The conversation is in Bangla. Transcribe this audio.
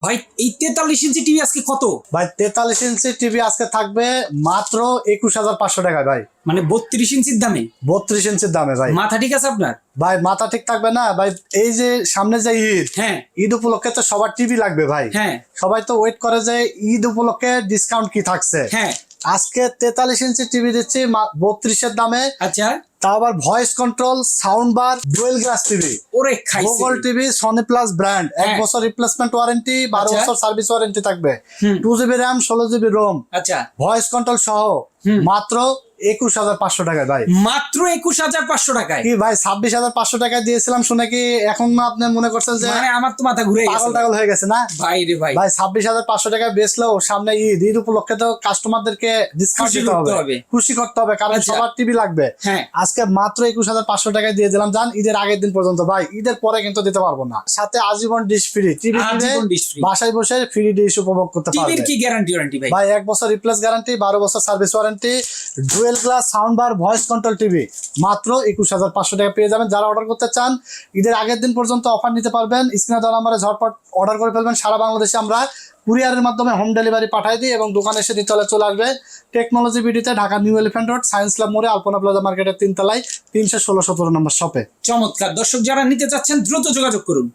ভাই এই 43 ইঞ্চি টিভি আজকে কত? ভাই 43 ইঞ্চি টিভি আজকে থাকবে মাত্র 21,500 টাকায় ভাই। মানে 32 ইঞ্চির দামে? 32 ইঞ্চির দামে ভাই। মাথা ঠিক আছে আপনার? ভাই মাথা ঠিক থাকবে না ভাই, এই যে সামনে যে ঈদ, হ্যাঁ ঈদ উপলক্ষে তো সবার টিভি লাগবে ভাই। হ্যাঁ সবাই তো ওয়েট করে যে ঈদ উপলক্ষে ডিসকাউন্ট কি থাকছে। হ্যাঁ। আজকে 43 ইঞ্চি টিভি দিচ্ছি 32 এর দামে। আচ্ছা। তাও আবার voice control, sound bar, dual glass TV, ওরে খাইছে। Google TV, Sony plus brand, 1 হ্যাঁ। বছর রিপ্লেসমেন্ট ওয়ারেন্টি, 12 আচ্ছা। বছর সার্ভিস ওয়ারেন্টি থাকবে, হুম। 2 GB র্যাম, 16 GB রোম, আচ্ছা ভয়েস কন্ট্রোল সহ হুম। মাত্র 21,500 টাকায় ভাই। মাত্র 21,500 টাকায়? কি ভাই 26,500 টাকায় দিয়েছিলাম শুনে কি এখন না আপনি মনে করছেন যে মানে আমার তো মাথা ঘুরে পাগল গেছে টাগল হয়ে গেছে না? ভাই রে ভাই। ভাই 26,500 টাকায় বেচলেও সামনে ঈদ, ঈদ উপলক্ষে তো কাস্টমারদেরকে ডিসকাউন্ট খুশি দিতে করতে হবে, হবে। খুশি করতে হবে, কারণ আচ্ছা। সবার টিভি লাগবে। হ্যাঁ। আজকে মাত্র 21,500 টাকায় দিয়ে দিলাম, জান ঈদের আগের দিন পর্যন্ত ভাই, ঈদের পরে কিন্তু দিতে পারবো না। সাথে আজীবন ডিশ ফ্রি, টিভি আজীবন dish free। বাসায় বসে ফ্রি ডিশ উপভোগ করতে টিভির পারবে। কি গ্যারান্টি ওয়ারেন্টি ভাই? ভাই 1 বছর রিপ্লেস গ্যারান্টি, 12 বছর service warranty, dual glass, sound bar, voice control TV মাত্র 21,500 টাকা পেয়ে যাবেন। যারা অর্ডার করতে চান ঈদের আগের দিন পর্যন্ত অফার নিতে পারবেন। স্ক্রিনে দেওয়া নাম্বারে ঝটপট অর্ডার করে ফেলবেন। সারা বাংলাদেশে আমরা কুরিয়ারের মাধ্যমে হোম ডেলিভারি পাঠাই দিই এবং দোকানে এসে নিতে হলে চলে আসবে টেকনোলজি বিডিতে, Dhaka new elephant road, science lab মোড়ে, আলপনা প্লাজা মার্কেটের 3 তলায় 316-17 নম্বর শপে। চমৎকার। দর্শক যারা নিতে চাচ্ছেন দ্রুত যোগাযোগ করুন।